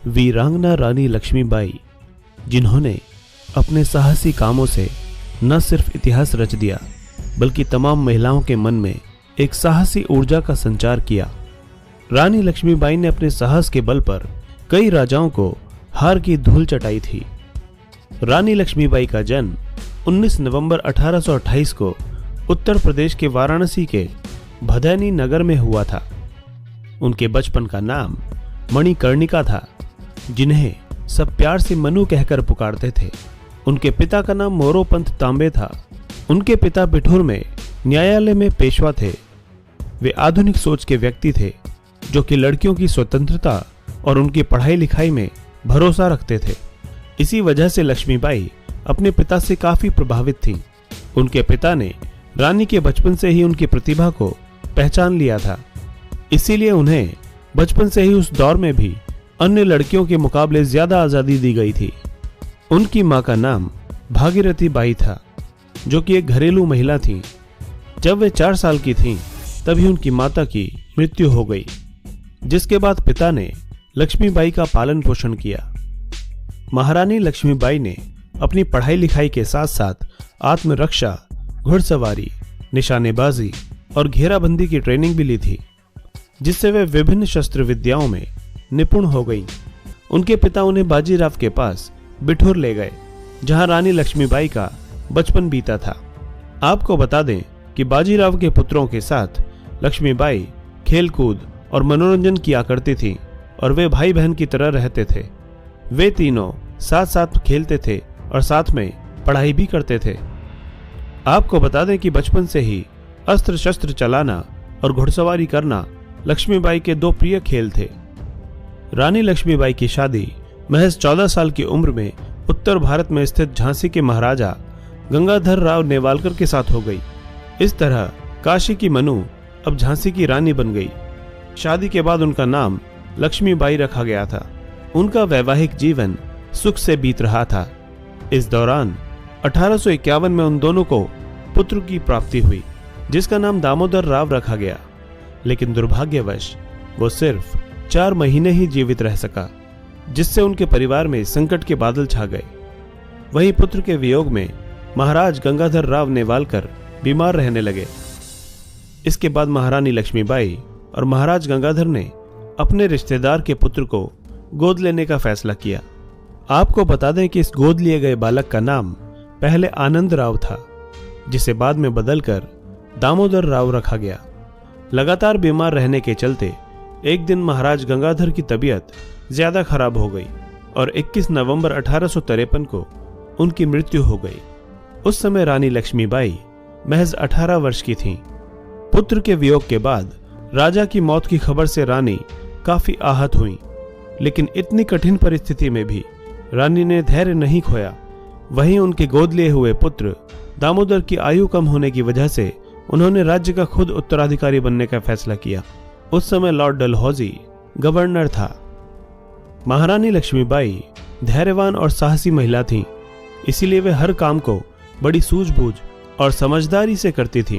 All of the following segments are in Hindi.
वीरांगना रानी लक्ष्मीबाई, जिन्होंने अपने साहसी कामों से न सिर्फ इतिहास रच दिया बल्कि तमाम महिलाओं के मन में एक साहसी ऊर्जा का संचार किया। रानी लक्ष्मीबाई ने अपने साहस के बल पर कई राजाओं को हार की धूल चटाई थी। रानी लक्ष्मीबाई का जन्म 19 नवंबर 1828 को उत्तर प्रदेश के वाराणसी के भदैनी नगर में हुआ था। उनके बचपन का नाम मणिकर्णिका था, जिन्हें सब प्यार से मनु कहकर पुकारते थे। उनके पिता का नाम मोरोपंत तांबे था। उनके पिता बिठूर में न्यायालय में पेशवा थे। वे आधुनिक सोच के व्यक्ति थे, जो कि लड़कियों की स्वतंत्रता और उनकी पढ़ाई लिखाई में भरोसा रखते थे। इसी वजह से लक्ष्मीबाई अपने पिता से काफी प्रभावित थीं। उनके पिता ने रानी के बचपन से ही उनकी प्रतिभा को पहचान लिया था, इसीलिए उन्हें बचपन से ही उस दौर में भी अन्य लड़कियों के मुकाबले ज्यादा आजादी दी गई थी। उनकी मां का नाम भागीरथी बाई था, जो कि एक घरेलू महिला थी। जब वे 4 साल की थीं, तभी उनकी माता की मृत्यु हो गई, जिसके बाद पिता ने लक्ष्मीबाई का पालन पोषण किया। महारानी लक्ष्मीबाई ने अपनी पढ़ाई लिखाई के साथ साथ आत्मरक्षा, घुड़सवारी, निशानेबाजी और घेराबंदी की ट्रेनिंग भी ली थी, जिससे वे विभिन्न शस्त्र विद्याओं में निपुण हो गईं। उनके पिता उन्हें बाजीराव के पास बिठूर ले गए, जहां रानी लक्ष्मीबाई का बचपन बीता था। आपको बता दें कि बाजीराव के पुत्रों के साथ लक्ष्मीबाई खेलकूद और मनोरंजन किया करती थी और वे भाई बहन की तरह रहते थे। वे तीनों साथ साथ खेलते थे और साथ में पढ़ाई भी करते थे। आपको बता दें कि बचपन से ही अस्त्र शस्त्र चलाना और घुड़सवारी करना लक्ष्मीबाई के 2 प्रिय खेल थे। रानी लक्ष्मीबाई की शादी महज 14 साल की उम्र में उत्तर भारत में स्थित झांसी के महाराजा गंगाधर राव नेवालकर के साथ हो गई। इस तरह काशी की मनु अब झांसी की रानी बन गई। शादी के बाद उनका नाम लक्ष्मीबाई रखा गया था। उनका वैवाहिक जीवन सुख से बीत रहा था। इस दौरान 1851 में उन दोनों को पुत्र की प्राप्ति हुई, जिसका नाम दामोदर राव रखा गया। लेकिन दुर्भाग्यवश वो सिर्फ 4 महीने ही जीवित रह सका, जिससे उनके परिवार में संकट के बादल छा गए। वहीं पुत्र के वियोग में महाराज गंगाधर राव नेवालकर बीमार रहने लगे। इसके बाद महारानी लक्ष्मीबाई और महाराज गंगाधर ने अपने रिश्तेदार के पुत्र को गोद लेने का फैसला किया। आपको बता दें कि इस गोद लिए गए बालक का नाम पहले आनंद राव था, जिसे बाद में बदलकर दामोदर राव रखा गया। लगातार बीमार रहने के चलते एक दिन महाराज गंगाधर की तबीयत ज्यादा खराब हो गई और 21 नवंबर 1853 को उनकी मृत्यु हो गई। उस समय रानी लक्ष्मीबाई महज 18 वर्ष की थीं। पुत्र के वियोग के बाद राजा की मौत की खबर से रानी काफी आहत हुई, लेकिन इतनी कठिन परिस्थिति में भी रानी ने धैर्य नहीं खोया। वहीं उनके गोद लिए हुए पुत्र दामोदर की आयु कम होने की वजह से उन्होंने राज्य का खुद उत्तराधिकारी बनने का फैसला किया। उस समय लॉर्ड डलहौजी गवर्नर था। महारानी लक्ष्मीबाई धैर्यवान और साहसी महिला थीं, इसीलिए वे हर काम को बड़ी सूझबूझ और समझदारी से करती थीं।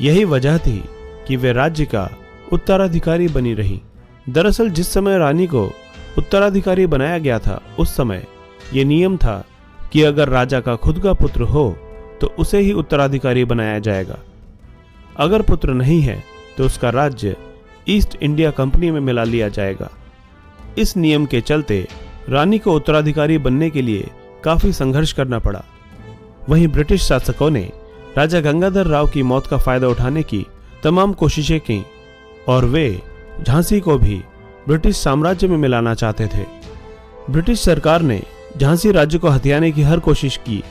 यही वजह थी कि वे राज्य का उत्तराधिकारी बनी रही। दरअसल जिस समय रानी को उत्तराधिकारी बनाया गया था, उस समय ये नियम था कि अगर राजा का खुद का पुत्र हो तो उसे ही उत्तराधिकारी बनाया जाएगा। अगर पुत्र नहीं है तो उसका राज्य ईस्ट इंडिया कंपनी में मिला लिया जाएगा। इस नियम के चलते रानी को उत्तराधिकारी बनने के लिए काफी संघर्ष करना पड़ा। वहीं ब्रिटिश शासकों ने राजा गंगाधर राव की मौत का फायदा उठाने की तमाम कोशिशें की और वे झांसी को भी ब्रिटिश साम्राज्य में मिलाना चाहते थे। ब्रिटिश सरकार ने झांसी राज्य को हथियाने की हर कोशिश की,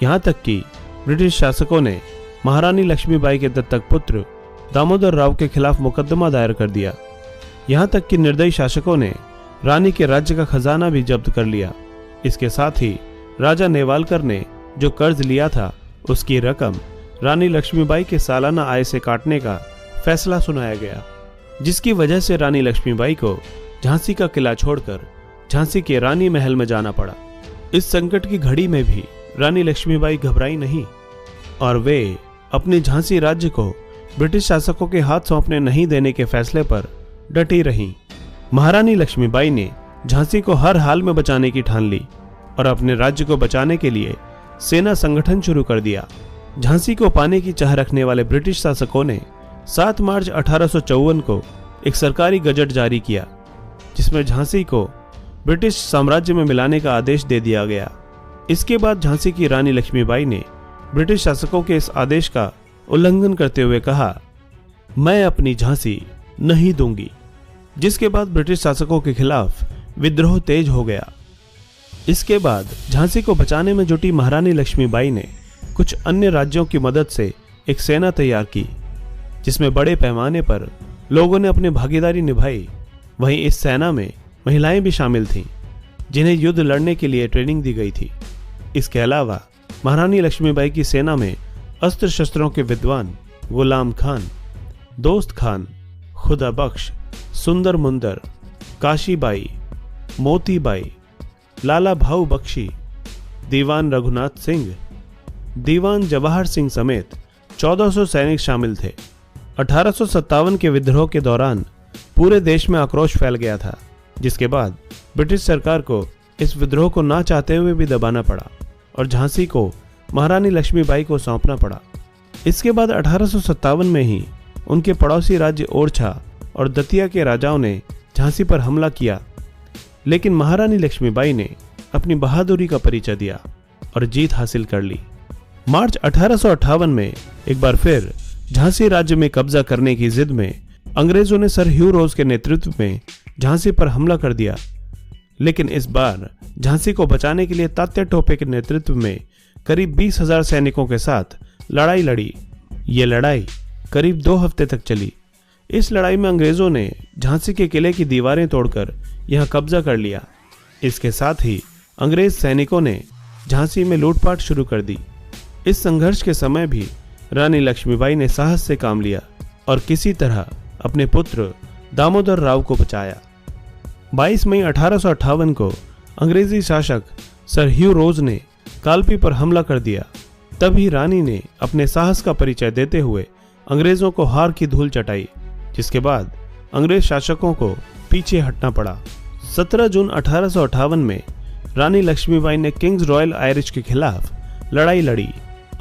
यहाँ तक कि ब्रिटिश शासकों ने महारानी लक्ष्मीबाई के दत्तक पुत्र दामोदर राव के खिलाफ मुकदमा दायर कर दिया। यहाँ तक कि निर्दयी शासकों ने रानी के राज्य का खजाना भी जब्त कर लिया। इसके साथ ही राजा नेवालकर ने जो कर्ज लिया था, उसकी रकम रानी लक्ष्मीबाई के सालाना आय से काटने का फैसला सुनाया गया, जिसकी वजह से रानी लक्ष्मीबाई को झांसी का किला छोड़कर झांसी के रानी महल में जाना पड़ा। इस संकट की घड़ी में भी रानी लक्ष्मीबाई घबराई नहीं और वे अपने झांसी राज्य को ब्रिटिश शासकों के हाथ सौंपने नहीं देने के फैसले पर डटी रहीं। महारानी लक्ष्मीबाई ने झांसी को हर हाल में बचाने की ठान ली और अपने राज्य को बचाने के लिए सेना संगठन शुरू कर दिया। झांसी को पाने की चाह रखने वाले ब्रिटिश शासकों ने 7 मार्च 1854 को एक सरकारी गजट जारी किया, जिसमें झांसी को ब्रिटिश साम्राज्य में मिलाने का आदेश दे दिया गया। इसके बाद झांसी की रानी लक्ष्मीबाई ने ब्रिटिश शासकों के इस आदेश का उल्लंघन करते हुए कहा, मैं अपनी झांसी नहीं दूंगी, जिसके बाद ब्रिटिश शासकों के खिलाफ विद्रोह तेज हो गया। इसके बाद झांसी को बचाने में जुटी महारानी लक्ष्मीबाई ने कुछ अन्य राज्यों की मदद से एक सेना तैयार की, जिसमें बड़े पैमाने पर लोगों ने अपनी भागीदारी निभाई। वहीं इस सेना में महिलाएं भी शामिल थीं, जिन्हें युद्ध लड़ने के लिए ट्रेनिंग दी गई थी। इसके अलावा महारानी लक्ष्मीबाई की सेना में अस्त्र शस्त्रों के विद्वान गुलाम खान, दोस्त खान, खुदा बख्श, सुंदर मुंदर, काशीबाई, मोतीबाई, लाला भाऊ बख्शी, दीवान रघुनाथ सिंह, दीवान जवाहर सिंह समेत 1400 सैनिक शामिल थे। 1857 के विद्रोह के दौरान पूरे देश में आक्रोश फैल गया था, जिसके बाद ब्रिटिश सरकार को इस विद्रोह को ना चाहते हुए भी दबाना पड़ा और झांसी को महारानी लक्ष्मीबाई को सौंपना पड़ा। इसके बाद 1857 में ही उनके पड़ोसी राज्य ओरछा और दतिया के राजाओं ने झांसी पर हमला किया, लेकिन महारानी लक्ष्मीबाई ने अपनी बहादुरी का परिचय दिया और जीत हासिल कर ली। मार्च 1858 में एक बार फिर झांसी राज्य में कब्जा करने की जिद में अंग्रेजों ने सर ह्यू रोज के नेतृत्व में झांसी पर हमला कर दिया, लेकिन इस बार झांसी को बचाने के लिए तात्या टोपे के नेतृत्व में करीब 20,000 सैनिकों के साथ लड़ाई लड़ी। ये लड़ाई करीब 2 हफ्ते तक चली। इस लड़ाई में अंग्रेजों ने झांसी के किले की दीवारें तोड़कर यहां कब्जा कर लिया। इसके साथ ही अंग्रेज सैनिकों ने झांसी में लूटपाट शुरू कर दी। इस संघर्ष के समय भी रानी लक्ष्मीबाई ने साहस से काम लिया और किसी तरह अपने पुत्र दामोदर राव को बचाया। 22 मई 1858 को अंग्रेजी शासक सर ह्यू रोज ने कालपी पर हमला कर दिया। तभी रानी ने अपने साहस का परिचय देते हुए अंग्रेजों को हार की धूल चटाई, जिसके बाद अंग्रेज शासकों को पीछे हटना पड़ा। 17 जून 1858 में रानी लक्ष्मीबाई ने किंग्स रॉयल आयरिश के खिलाफ लड़ाई लड़ी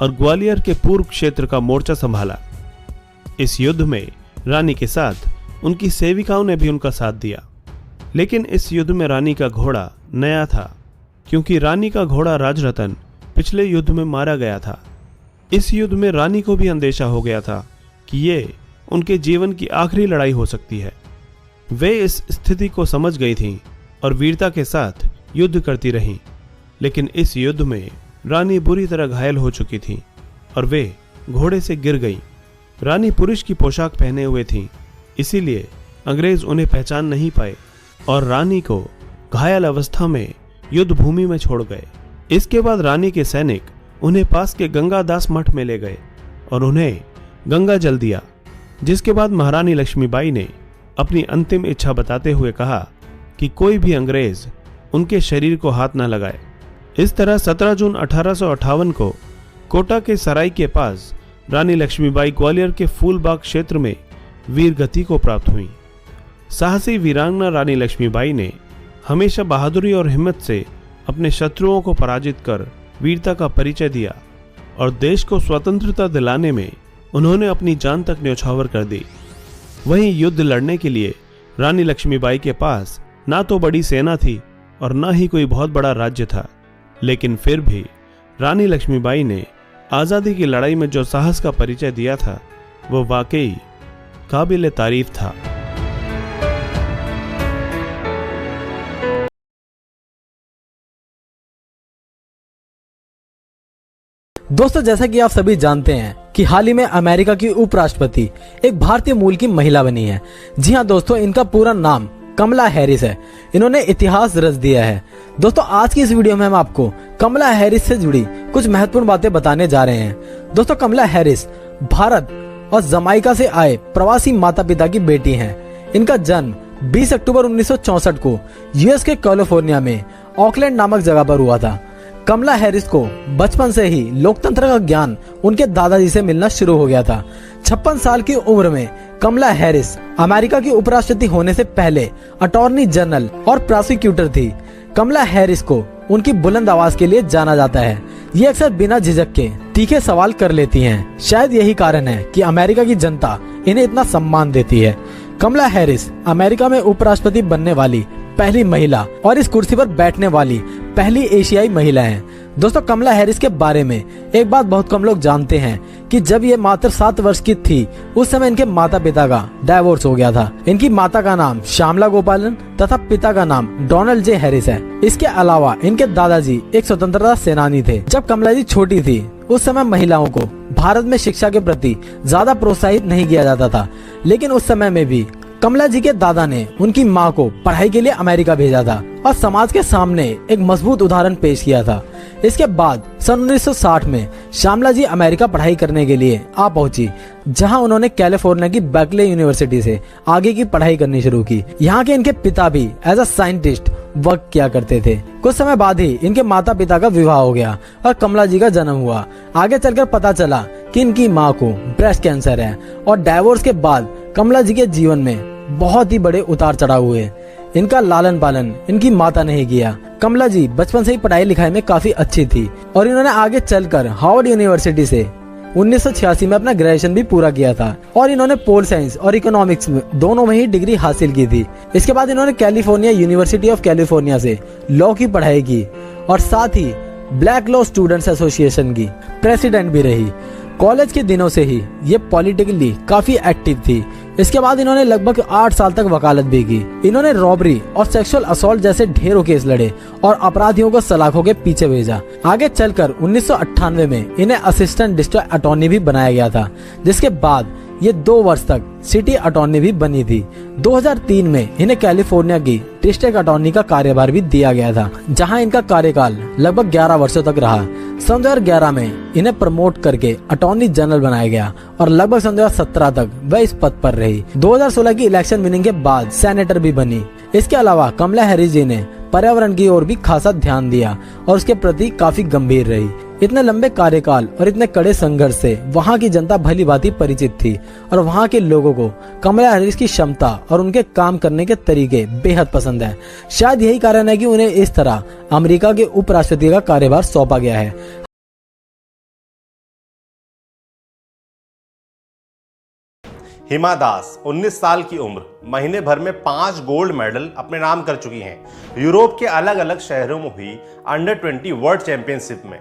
और ग्वालियर के पूर्व क्षेत्र का मोर्चा संभाला। इस युद्ध में रानी के साथ उनकी सेविकाओं ने भी उनका साथ दिया, लेकिन इस युद्ध में रानी का घोड़ा नया था, क्योंकि रानी का घोड़ा राजरतन पिछले युद्ध में मारा गया था। इस युद्ध में रानी को भी अंदेशा हो गया था कि ये उनके जीवन की आखिरी लड़ाई हो सकती है। वे इस स्थिति को समझ गई थीं और वीरता के साथ युद्ध करती रहीं, लेकिन इस युद्ध में रानी बुरी तरह घायल हो चुकी थीं और वे घोड़े से गिर गईं। रानी पुरुष की पोशाक पहने हुए थीं, इसीलिए अंग्रेज उन्हें पहचान नहीं पाए और रानी को घायल अवस्था में युद्ध भूमि में छोड़ गए। इसके बाद रानी के सैनिक उन्हें पास के गंगादास मठ में ले गए और उन्हें गंगा जल दिया, जिसके बाद महारानी लक्ष्मीबाई ने अपनी अंतिम इच्छा बताते हुए कहा कि कोई भी अंग्रेज उनके शरीर को हाथ न लगाए। इस तरह 17 जून 1858 को कोटा के सराय के पास रानी लक्ष्मीबाई ग्वालियर के फूलबाग क्षेत्र में वीर गति को प्राप्त हुई। साहसी वीरांगना रानी लक्ष्मीबाई ने हमेशा बहादुरी और हिम्मत से अपने शत्रुओं को पराजित कर वीरता का परिचय दिया और देश को स्वतंत्रता दिलाने में उन्होंने अपनी जान तक न्यौछावर कर दी। वहीं युद्ध लड़ने के लिए रानी लक्ष्मीबाई के पास ना तो बड़ी सेना थी और ना ही कोई बहुत बड़ा राज्य था, लेकिन फिर भी रानी लक्ष्मीबाई ने आज़ादी की लड़ाई में जो साहस का परिचय दिया था वो वाकई काबिल तारीफ था। दोस्तों, जैसा कि आप सभी जानते हैं कि हाल ही में अमेरिका की उपराष्ट्रपति एक भारतीय मूल की महिला बनी है। जी हाँ दोस्तों, इनका पूरा नाम कमला हैरिस है। इन्होंने इतिहास रच दिया है। दोस्तों, आज की इस वीडियो में हम आपको कमला हैरिस से जुड़ी कुछ महत्वपूर्ण बातें बताने जा रहे हैं। दोस्तों, कमला हैरिस भारत और जमाइका से आए प्रवासी माता पिता की बेटी हैं। इनका जन्म 20 अक्टूबर 1964 को यूएस के कैलिफोर्निया में ऑकलैंड नामक जगह पर हुआ था। कमला हैरिस को बचपन से ही लोकतंत्र का ज्ञान उनके दादाजी से मिलना शुरू हो गया था। 56 साल की उम्र में कमला हैरिस अमेरिका की उपराष्ट्रपति होने से पहले अटॉर्नी जनरल और प्रोसिक्यूटर थी। कमला हैरिस को उनकी बुलंद आवाज के लिए जाना जाता है। ये अक्सर बिना झिझक के तीखे सवाल कर लेती हैं। शायद यही कारण है कि अमेरिका की जनता इन्हें इतना सम्मान देती है। कमला हैरिस अमेरिका में उपराष्ट्रपति बनने वाली पहली महिला और इस कुर्सी पर बैठने वाली पहली एशियाई महिला हैं। दोस्तों, कमला हैरिस के बारे में एक बात बहुत कम लोग जानते हैं कि जब ये मात्र 7 वर्ष की थी उस समय इनके माता पिता का डाइवोर्स हो गया था। इनकी माता का नाम श्यामला गोपालन तथा पिता का नाम डोनाल्ड जे हैरिस है। इसके अलावा इनके दादाजी एक स्वतंत्रता सेनानी थे। जब कमला जी छोटी थी उस समय महिलाओं को भारत में शिक्षा के प्रति ज्यादा प्रोत्साहित नहीं किया जाता था, लेकिन उस समय में भी कमला जी के दादा ने उनकी मां को पढ़ाई के लिए अमेरिका भेजा था और समाज के सामने एक मजबूत उदाहरण पेश किया था। इसके बाद सन 1960 में श्यामला जी अमेरिका पढ़ाई करने के लिए आ पहुंची, जहां उन्होंने कैलिफोर्निया की बर्कले यूनिवर्सिटी से आगे की पढ़ाई करनी शुरू की। यहाँ के इनके पिता भी एज अ साइंटिस्ट वर्क किया करते थे। कुछ समय बाद ही इनके माता पिता का विवाह हो गया और कमला जी का जन्म हुआ। आगे चलकर पता चला कि इनकी मां को ब्रेस्ट कैंसर है और डाइवोर्स के बाद कमला जी के जीवन में बहुत ही बड़े उतार चढ़ाव हुए। इनका लालन पालन इनकी माता ने ही किया। कमला जी बचपन से ही पढ़ाई लिखाई में काफी अच्छी थी और इन्होंने आगे चलकर हार्वर्ड यूनिवर्सिटी से 1986 में अपना ग्रेजुएशन भी पूरा किया था और इन्होंने पोल साइंस और इकोनॉमिक्स में दोनों में ही डिग्री हासिल की थी। इसके बाद इन्होंने कैलिफोर्निया यूनिवर्सिटी ऑफ कैलिफोर्निया से लॉ की पढ़ाई की और साथ ही ब्लैक लॉ स्टूडेंट्स एसोसिएशन की प्रेसिडेंट भी रही। कॉलेज के दिनों से ही ये पॉलिटिकली काफी एक्टिव थी। इसके बाद इन्होंने लगभग 8 साल तक वकालत भी की। इन्होंने रॉबरी और सेक्सुअल असॉल्ट जैसे ढेरों केस लड़े और अपराधियों को सलाखों के पीछे भेजा। आगे चलकर 1998 में इन्हें असिस्टेंट डिस्ट्रिक्ट अटॉर्नी भी बनाया गया था, जिसके बाद ये 2 वर्ष तक सिटी अटॉर्नी भी बनी थी। 2003 में इन्हें कैलिफोर्निया की डिस्ट्रिक्ट अटॉर्नी का कार्यभार भी दिया गया था, जहां इनका कार्यकाल लगभग 11 वर्षों तक रहा। सन 2011 में इन्हें प्रमोट करके अटॉर्नी जनरल बनाया गया और लगभग सन 2017 तक वह इस पद पर रही। 2016 की इलेक्शन विनिंग के बाद सेनेटर भी बनी। इसके अलावा कमला हैरिस जी ने पर्यावरण की ओर भी खासा ध्यान दिया और उसके प्रति काफी गंभीर रही। इतने लंबे कार्यकाल और इतने कड़े संघर्ष से वहाँ की जनता भली भांति परिचित थी और वहाँ के लोगों को कमला हैरिस की क्षमता और उनके काम करने के तरीके बेहद पसंद है। शायद यही कारण है कि उन्हें इस तरह अमेरिका के उपराष्ट्रपति का कार्यभार सौंपा गया है। हिमा दास 19 साल की उम्र, महीने भर में 5 गोल्ड मेडल अपने नाम कर चुकी हैं। यूरोप के अलग अलग शहरों में हुई अंडर 20 वर्ल्ड चैंपियनशिप में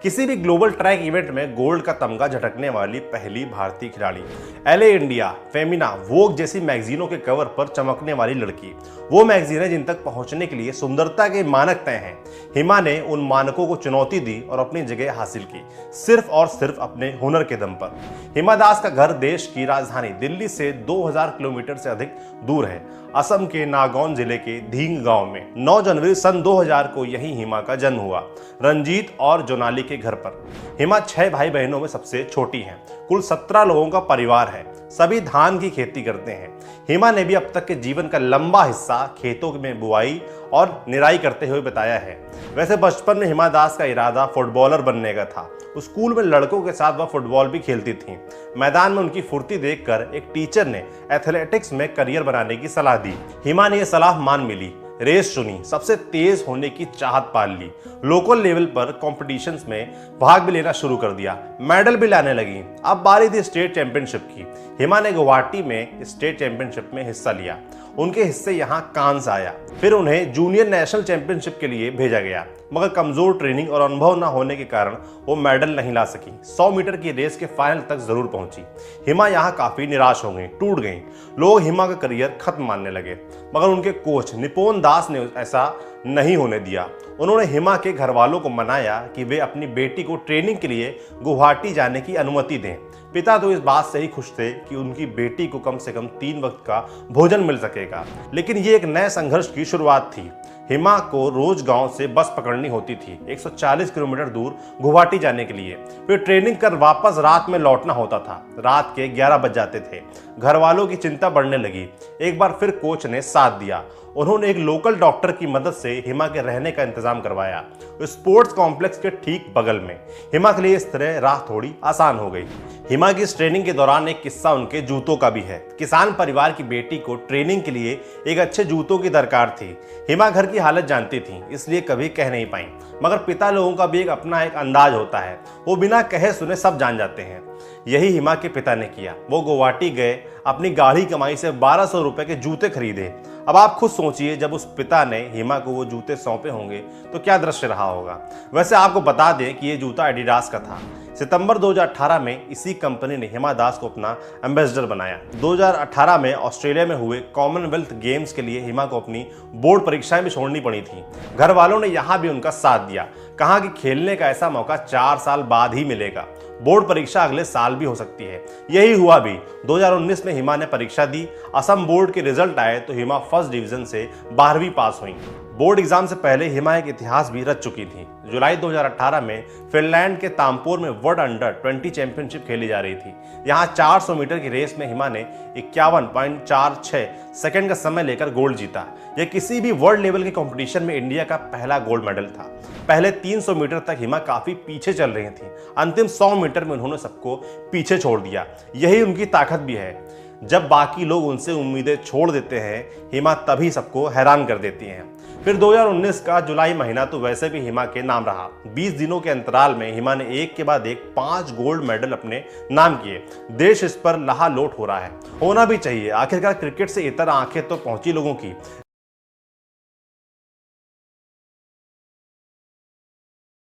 किसी भी ग्लोबल ट्रैक इवेंट में गोल्ड का तमगा झटकने वाली पहली भारतीय खिलाड़ी। एले इंडिया, फेमिना, वोग जैसी मैगजीनों के कवर पर चमकने वाली लड़की। वो मैगजीनें जिन तक पहुंचने के लिए सुंदरता के मानक तय हैं। हिमा ने उन मानकों को चुनौती दी और अपनी जगह हासिल की, सिर्फ और सिर्फ अपने हुनर के दम पर। हिमा दास का घर देश की राजधानी दिल्ली से 2000 किलोमीटर से अधिक दूर है, असम के नागौन जिले के धींग गांव में। 9 जनवरी सन 2000 को यही हिमा का जन्म हुआ, रंजीत और जोनाली के घर पर। हिमा 6 भाई बहनों में सबसे छोटी हैं। कुल 17 लोगों का परिवार है, सभी धान की खेती करते हैं। हिमा ने भी अब तक के जीवन का लंबा हिस्सा खेतों में बुआई और निराई करते हुए बताया है। वैसे बचपन में हिमा दास का इरादा फुटबॉलर बनने का था। स्कूल में लड़कों के साथ वह फुटबॉल भी खेलती थीं। मैदान में उनकी फुर्ती देखकर एक टीचर ने एथलेटिक्स में करियर बनाने की सलाह दी। हिमा ने यह सलाह मान मिली, रेस चुनी, सबसे तेज होने की चाहत पाल ली। लोकल लेवल पर कॉम्पिटिशन्स में भाग भी लेना शुरू कर दिया, मेडल भी लाने लगी। अब बारी थी स्टेट चैंपियनशिप की। हिमा ने गुवाहाटी में स्टेट चैंपियनशिप में हिस्सा लिया। उनके हिस्से यहाँ कांस आया। फिर उन्हें जूनियर नेशनल चैंपियनशिप के लिए भेजा गया, मगर कमजोर ट्रेनिंग और अनुभव न होने के कारण वो मेडल नहीं ला सकी। 100 मीटर की रेस के फाइनल तक जरूर पहुंची। हिमा यहाँ काफी निराश हो गई, टूट गई। लोग हिमा का करियर खत्म मानने लगे, मगर उनके कोच निपोन दास ने ऐसा नहीं होने दिया। उन्होंने हिमा के घर वालों को मनाया कि वे अपनी बेटी को ट्रेनिंग के लिए गुवाहाटी जाने की अनुमति दें। पिता तो इस बात से ही खुश थे कि उनकी बेटी को कम से कम 3 वक्त का भोजन मिल सकेगा, लेकिन ये एक नए संघर्ष की शुरुआत थी। हिमा को रोज गांव से बस पकड़नी होती थी 140 किलोमीटर दूर गुवाहाटी जाने के लिए। फिर ट्रेनिंग कर वापस रात में लौटना होता था। रात के 11 बज जाते थे। घर वालों की चिंता बढ़ने लगी। एक बार फिर कोच ने साथ दिया। उन्होंने एक लोकल डॉक्टर की मदद से हिमा के रहने का इंतजाम करवाया, स्पोर्ट्स कॉम्प्लेक्स के ठीक बगल में। हिमा के लिए इस तरह राह थोड़ी आसान हो गई। हिमा की इस ट्रेनिंग के दौरान एक किस्सा उनके जूतों का भी है। किसान परिवार की बेटी को ट्रेनिंग के लिए एक अच्छे जूतों की दरकार थी। हिमा घर की हालत जानती थी, इसलिए कभी कह नहीं पाई, मगर पिता लोगों का भी अपना एक अंदाज होता है, वो बिना कहे सुने सब जान जाते हैं। यही हिमा के पिता ने किया। वो गुवाहाटी गए, अपनी गाढ़ी कमाई से 1200 रुपए के जूते खरीदे। अब आप खुद सोचिए, जब उस पिता ने हिमा को वो जूते सौंपे होंगे तो क्या दृश्य रहा होगा। वैसे आपको बता दें कि ये जूता एडिडास का था। सितंबर 2018 में इसी कंपनी ने हिमा दास को अपना एम्बेसडर बनाया। 2018 में ऑस्ट्रेलिया में हुए कॉमनवेल्थ गेम्स के लिए हिमा को अपनी बोर्ड परीक्षाएं भी छोड़नी पड़ी थी। घर वालों ने यहाँ भी उनका साथ दिया। कहा कि खेलने का ऐसा मौका 4 साल बाद ही मिलेगा, बोर्ड परीक्षा अगले साल भी हो सकती है। यही हुआ भी। 2019 में हिमा ने परीक्षा दी। असम बोर्ड के रिजल्ट आए तो हिमा फर्स्ट डिवीजन से 12वीं पास हुई। बोर्ड एग्जाम से पहले हिमा एक इतिहास भी रच चुकी थी। जुलाई 2018 में फिनलैंड के तामपुर में वर्ल्ड अंडर 20 चैंपियनशिप खेली जा रही थी। यहाँ 400 मीटर की रेस में हिमा ने 51.46 सेकंड का समय लेकर गोल्ड जीता। यह किसी भी वर्ल्ड लेवल के कंपटीशन में इंडिया का पहला गोल्ड मेडल था। पहले 300 मीटर तक हिमा काफी पीछे चल रही थी। अंतिम 100 मीटर में उन्होंने सबको पीछे छोड़ दिया। यही उनकी ताकत भी है। जब बाकी लोग उनसे उम्मीदें छोड़ देते हैं, हिमा तभी सबको हैरान कर देती हैं। फिर 2019 का जुलाई महीना तो वैसे भी हिमा के नाम रहा। 20 दिनों के अंतराल में हिमा ने एक के बाद एक 5 गोल्ड मेडल अपने नाम किए। देश इस पर लहालोट हो रहा है, होना भी चाहिए। आखिरकार क्रिकेट से इतर आंखें तो पहुंची लोगों की।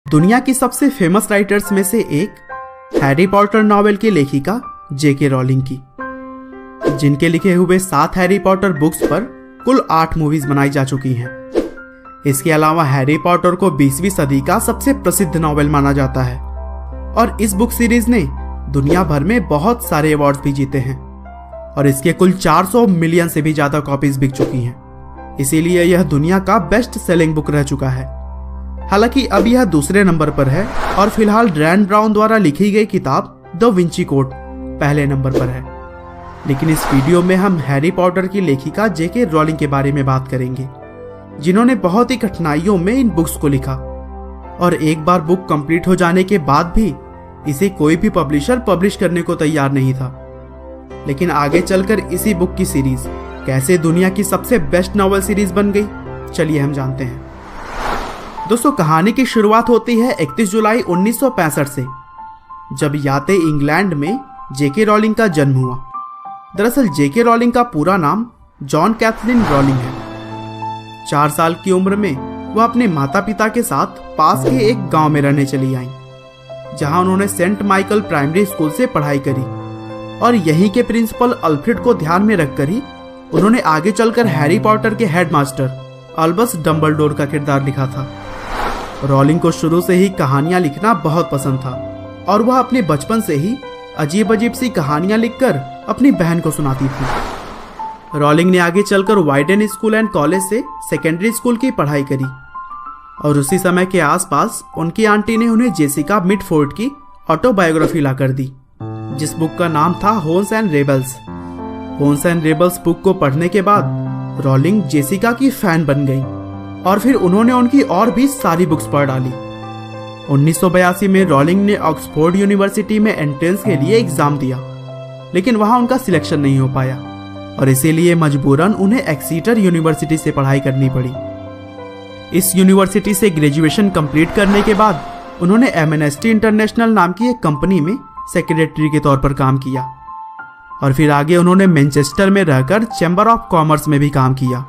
दुनिया की सबसे फेमस राइटर्स में से एक हैरी पॉटर नॉवेल की लेखिका जेके रॉलिंग की, जिनके लिखे हुए 7 हैरी पॉटर बुक्स पर कुल 8 मूवीज बनाई जा चुकी हैं। इसके अलावा हैरी पॉटर को 20वीं सदी का सबसे प्रसिद्ध नॉवेल माना जाता है और इस बुक सीरीज ने दुनिया भर में बहुत सारे अवार्ड्स भी जीते हैं और इसके कुल 400 मिलियन से भी ज्यादा कॉपीज बिक चुकी हैं। इसीलिए यह दुनिया का बेस्ट सेलिंग बुक रह चुका है। हालांकि अब यह दूसरे नंबर पर है और फिलहाल डैन ब्राउन द्वारा लिखी गई किताब द विंची कोड पहले नंबर पर है। लेकिन इस वीडियो में हम हैरी पॉटर की लेखिका जेके रॉलिंग के बारे में बात करेंगे, जिन्होंने बहुत ही कठिनाइयों में इन बुक्स को लिखा और एक बार बुक कंप्लीट हो जाने के बाद भी इसे कोई भी पब्लिशर पब्लिश करने को तैयार नहीं था। लेकिन आगे चलकर इसी बुक की सीरीज कैसे दुनिया की सबसे बेस्ट नॉवल सीरीज बन गई, चलिए हम जानते हैं। दोस्तों, कहानी की शुरुआत होती है 31 जुलाई 1965 से, जब याते इंग्लैंड में जेके रॉलिंग का जन्म हुआ। दरअसल जेके रॉलिंग का पूरा नाम जॉन कैथरीन रॉलिंग है। 4 साल की उम्र में वह अपने माता पिता के साथ पास के एक गांव में रहने चली आई, जहां उन्होंने सेंट माइकल प्राइमरी स्कूल से पढ़ाई करी और यहीं के प्रिंसिपल अल्फ्रेड को ध्यान में रखकर ही उन्होंने आगे चलकर हैरी पॉटर के हेडमास्टर अल्बस डंबलडोर का किरदार लिखा था। रॉलिंग को शुरू से ही कहानियां लिखना बहुत पसंद था और वह अपने बचपन से ही अजीब अजीब सी कहानियां लिखकर अपनी बहन को सुनाती थी। रॉलिंग ने आगे चलकर वाइडेन स्कूल एंड कॉलेज से सेकेंडरी स्कूल की पढ़ाई करी और उसी समय के आसपास उनकी आंटी ने उन्हें जेसिका मिडफोर्ड की ऑटोबायोग्राफी लाकर दी, जिस बुक का नाम था होन्स and rebels. होन्स and rebels book को पढ़ने के बाद रॉलिंग जेसिका की फैन बन गई और फिर उन्होंने उनकी और भी सारी बुक्स पढ़ डाली। 1982 में रॉलिंग ने ऑक्सफोर्ड यूनिवर्सिटी में एंट्रेंस के लिए एग्जाम दिया, लेकिन वहां उनका सिलेक्शन नहीं हो पाया और इसीलिए मजबूरन उन्हें एक्सीटर यूनिवर्सिटी से पढ़ाई करनी पड़ी। इस यूनिवर्सिटी से ग्रेजुएशन कंप्लीट करने के बाद उन्होंने एमनेस्टी इंटरनेशनल नाम की एक कंपनी में सेक्रेटरी के तौर पर काम किया और फिर आगे उन्होंने मैनचेस्टर में रहकर चैम्बर ऑफ कॉमर्स में भी काम किया।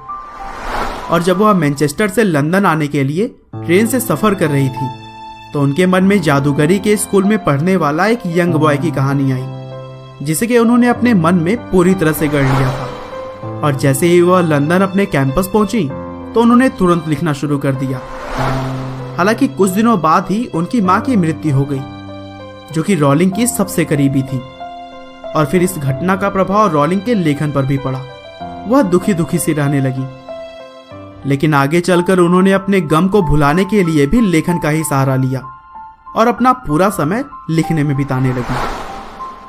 और जब वह मैनचेस्टर से लंदन आने के लिए ट्रेन से सफर कर रही थी तो उनके मन में जादूगरी के स्कूल में पढ़ने वाला एक यंग बॉय की कहानी आई, जिसे कि उन्होंने अपने मन में पूरी तरह से गढ़ लिया था। और जैसे ही वह लंदन अपने कैंपस पहुंची तो उन्होंने तुरंत लिखना शुरू कर दिया। हालांकि कुछ दिनों बाद ही उनकी मां की मृत्यु हो गई, जो कि रॉलिंग की सबसे करीबी थी और फिर इस घटना का प्रभाव रॉलिंग के लेखन पर भी पड़ा। वह दुखी दुखी सी रहने लगी। लेकिन आगे चलकर उन्होंने अपने गम को भुलाने के लिए भी लेखन का ही सहारा लिया और अपना पूरा समय लिखने में बिताने लगी।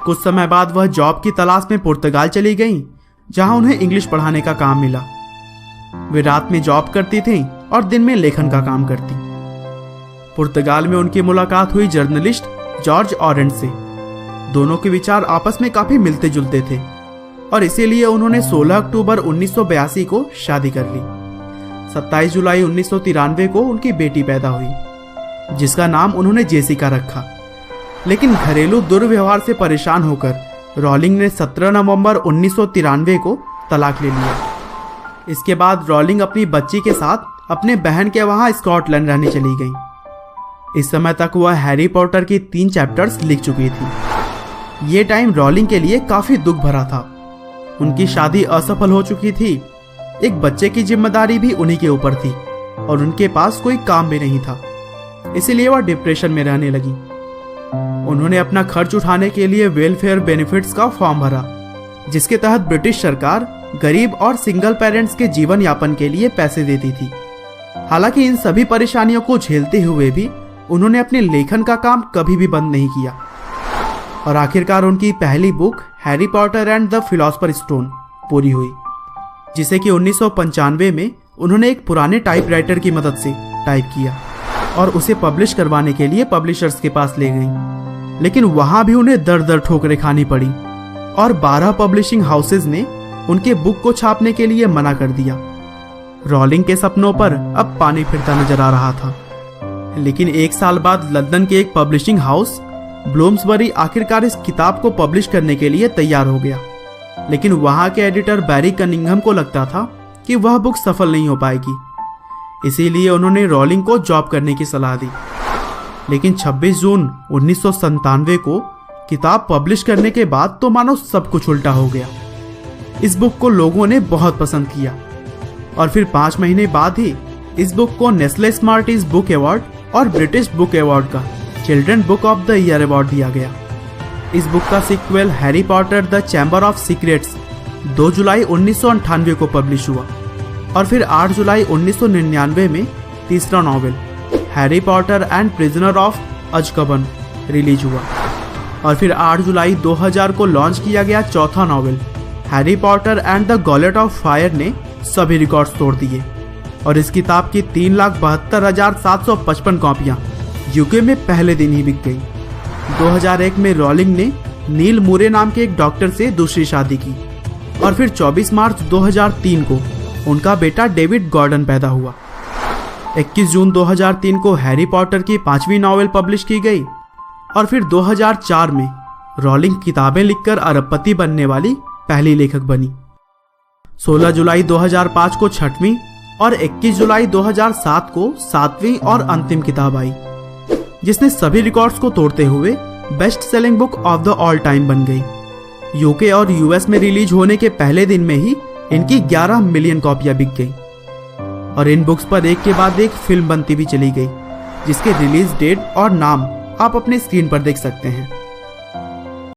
कुछ समय बाद वह जॉब की तलाश में पुर्तगाल चली गईं, जहां उन्हें इंग्लिश पढ़ाने का काम मिला। वे रात में जॉब करती थीं और दिन में लेखन का काम करती। पुर्तगाल में उनकी मुलाकात हुई जर्नलिस्ट जॉर्ज ऑरेंज से। दोनों के विचार आपस में काफी मिलते जुलते थे और इसीलिए उन्होंने 16 अक्टूबर 1982 को शादी कर ली। 27 जुलाई 1993 को उनकी बेटी पैदा हुई, जिसका नाम उन्होंने जेसिका रखा। लेकिन घरेलू दुर्व्यवहार से परेशान होकर रॉलिंग ने 17 नवंबर 1993 को तलाक ले लिया। इसके बाद रॉलिंग अपनी बच्ची के साथ अपने बहन के वहां स्कॉटलैंड रहने चली गई। इस समय तक वह हैरी पॉटर की 3 चैप्टर्स लिख चुकी थी। ये टाइम रॉलिंग के लिए काफी दुख भरा था। उनकी शादी असफल हो चुकी थी, एक बच्चे की जिम्मेदारी भी उन्हीं के ऊपर थी और उनके पास कोई काम भी नहीं था, इसीलिए वह डिप्रेशन में रहने लगी। उन्होंने अपना खर्च उठाने के लिए वेलफेयर बेनिफिट्स का फॉर्म भरा, जिसके तहत ब्रिटिश सरकार गरीब और सिंगल पेरेंट्स के जीवन यापन के लिए पैसे देती थी। हालांकि इन सभी परेशानियों को झेलते हुए भी उन्होंने अपने लेखन का काम कभी भी बंद नहीं किया और आखिरकार उनकी पहली book Harry Potter and the philosopher stone पूरी हुई, जिसे कि 1995 में उन्होंने एक पुराने टाइपराइटर की मदद से टाइप किया और उसे पब्लिश करवाने के लिए पब्लिशर्स के पास ले गई। लेकिन वहां भी उन्हें दर दर ठोकरें खानी पड़ी और 12 पब्लिशिंग हाउसेज ने उनके बुक को छापने के लिए मना कर दिया। रॉलिंग के सपनों पर अब पानी फिरता नजर आ रहा था। लेकिन 1 साल बाद लंदन के एक पब्लिशिंग हाउस ब्लूम्सबरी आखिरकार इस किताब को पब्लिश करने के लिए तैयार हो गया। लेकिन वहां के एडिटर बैरी कनिंघम को लगता था कि वह बुक सफल नहीं हो पाएगी, इसीलिए उन्होंने रॉलिंग को जॉब करने की सलाह दी। लेकिन 26 जून 1997 को किताब पब्लिश करने के बाद तो मानो सब कुछ उल्टा हो गया। इस बुक को लोगों ने बहुत पसंद किया और फिर 5 महीने बाद ही इस बुक को नेस्ले स्मार्टीज बुक अवार्ड और ब्रिटिश बुक अवार्ड का children book of the year award दिया गया। इस बुक का sequel Harry Potter the chamber of secrets 2 जुलाई 1998 को पब्लिश हुआ और फिर 8 जुलाई 1999 में तीसरा novel Harry Potter and prisoner of Azkaban release हुआ और फिर 8 जुलाई 2000 को लॉन्च किया गया चौथा novel Harry Potter and the goblet of fire ने सभी रिकॉर्ड्स तोड़ दिए और इस किताब की 3,72,755 कॉपियां यूके में पहले दिन ही बिक गई। 2001 में रॉलिंग ने नील मूरे नाम के एक डॉक्टर से दूसरी शादी की और फिर 24 मार्च 2003 को उनका बेटा डेविड गॉर्डन पैदा हुआ। 21 जून 2003 को हैरी पॉटर की 5वीं नॉवेल पब्लिश की गई और फिर 2004 में रॉलिंग किताबें लिखकर अरबपति बनने वाली पहली लेखक बनी। 16 जुलाई 2005 को 6वीं और 21 जुलाई 2007 को 7वीं और अंतिम किताब आई, जिसने सभी रिकॉर्ड्स को तोड़ते हुए best selling book of the all time बन गई। यूके और यूएस में रिलीज होने के पहले दिन में ही इनकी 11 मिलियन कॉपियां बिक गई और इन बुक्स पर एक के बाद एक फिल्म बनती भी चली गई, जिसके रिलीज डेट और नाम आप अपने स्क्रीन पर देख सकते हैं।